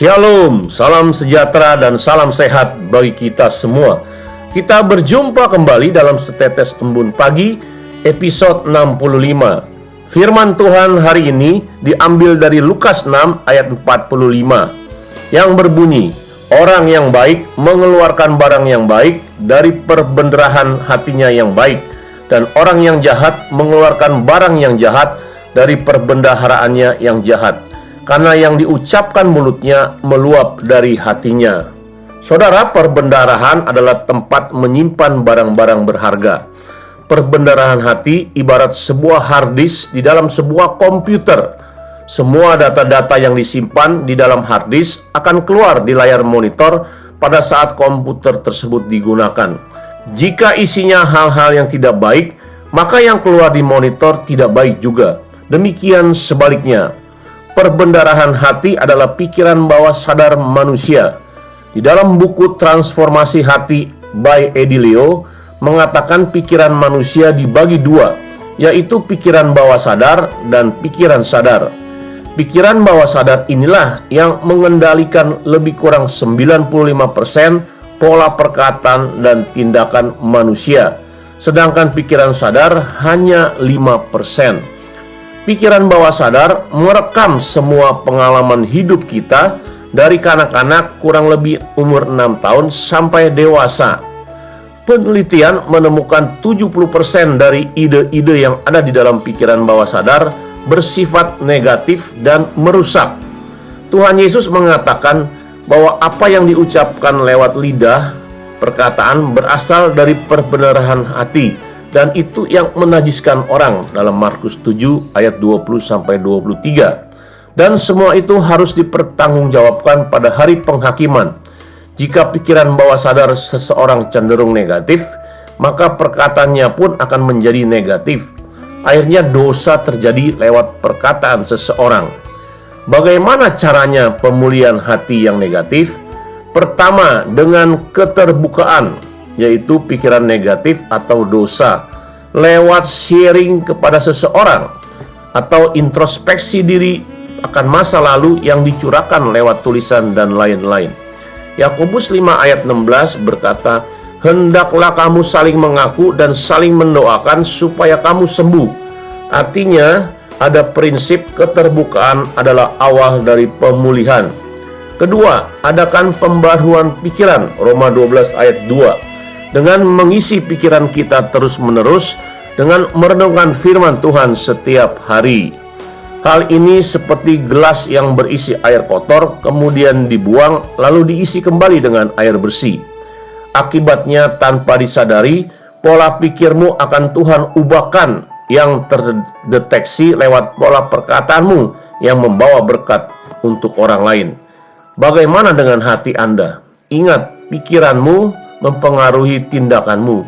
Shalom, salam sejahtera dan salam sehat bagi kita semua. Kita berjumpa kembali dalam Setetes Embun Pagi, episode 65. Firman Tuhan hari ini diambil dari Lukas 6 ayat 45 yang berbunyi, orang yang baik mengeluarkan barang yang baik dari perbenderahan hatinya yang baik, dan orang yang jahat mengeluarkan barang yang jahat dari perbendaharaannya yang jahat. Karena yang diucapkan mulutnya meluap dari hatinya. Saudara, perbendaharahan adalah tempat menyimpan barang-barang berharga. Perbendaharahan hati ibarat sebuah hard disk di dalam sebuah komputer. Semua data-data yang disimpan di dalam hard disk akan keluar di layar monitor pada saat komputer tersebut digunakan. Jika isinya hal-hal yang tidak baik, maka yang keluar di monitor tidak baik juga. Demikian sebaliknya. Perbendaharahan hati adalah pikiran bawah sadar manusia. Di dalam buku Transformasi Hati by Eddie Leo mengatakan pikiran manusia dibagi dua, yaitu pikiran bawah sadar dan pikiran sadar. Pikiran bawah sadar inilah yang mengendalikan lebih kurang 95% pola perkataan dan tindakan manusia, sedangkan pikiran sadar hanya 5%. Pikiran bawah sadar merekam semua pengalaman hidup kita dari kanak-kanak kurang lebih umur 6 tahun sampai dewasa. Penelitian menemukan 70% dari ide-ide yang ada di dalam pikiran bawah sadar bersifat negatif dan merusak. Tuhan Yesus mengatakan bahwa apa yang diucapkan lewat lidah, perkataan berasal dari perbendaharahan hati. Dan itu yang menajiskan orang dalam Markus 7 ayat 20-23. Dan semua itu harus dipertanggungjawabkan pada hari penghakiman. Jika pikiran bawah sadar seseorang cenderung negatif, maka perkataannya pun akan menjadi negatif. Akhirnya dosa terjadi lewat perkataan seseorang. Bagaimana caranya pemulihan hati yang negatif? Pertama, dengan keterbukaan, yaitu pikiran negatif atau dosa, lewat sharing kepada seseorang, atau introspeksi diri akan masa lalu yang dicurahkan lewat tulisan dan lain-lain. Yakobus 5 ayat 16 berkata, hendaklah kamu saling mengaku dan saling mendoakan supaya kamu sembuh. Artinya, ada prinsip keterbukaan adalah awal dari pemulihan. Kedua, adakan pembaruan pikiran, Roma 12 ayat 2. Dengan mengisi pikiran kita terus-menerus dengan merenungkan firman Tuhan setiap hari. Hal ini seperti gelas yang berisi air kotor kemudian dibuang lalu diisi kembali dengan air bersih. Akibatnya tanpa disadari, pola pikirmu akan Tuhan ubahkan yang terdeteksi lewat pola perkataanmu yang membawa berkat untuk orang lain. Bagaimana dengan hati Anda? Ingat, pikiranmu mempengaruhi tindakanmu,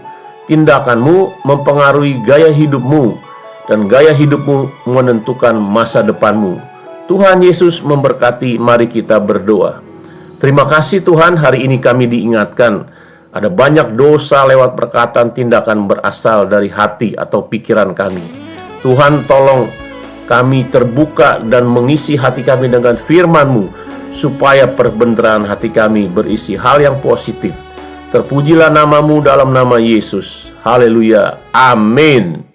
tindakanmu mempengaruhi gaya hidupmu, dan gaya hidupmu menentukan masa depanmu. Tuhan Yesus memberkati. Mari kita berdoa. Terima kasih Tuhan, hari ini kami diingatkan ada banyak dosa lewat perkataan tindakan berasal dari hati atau pikiran kami. Tuhan, tolong kami terbuka dan mengisi hati kami dengan firman-Mu supaya perbendaharahan hati kami berisi hal yang positif. Terpujilah namamu dalam nama Yesus. Haleluya. Amin.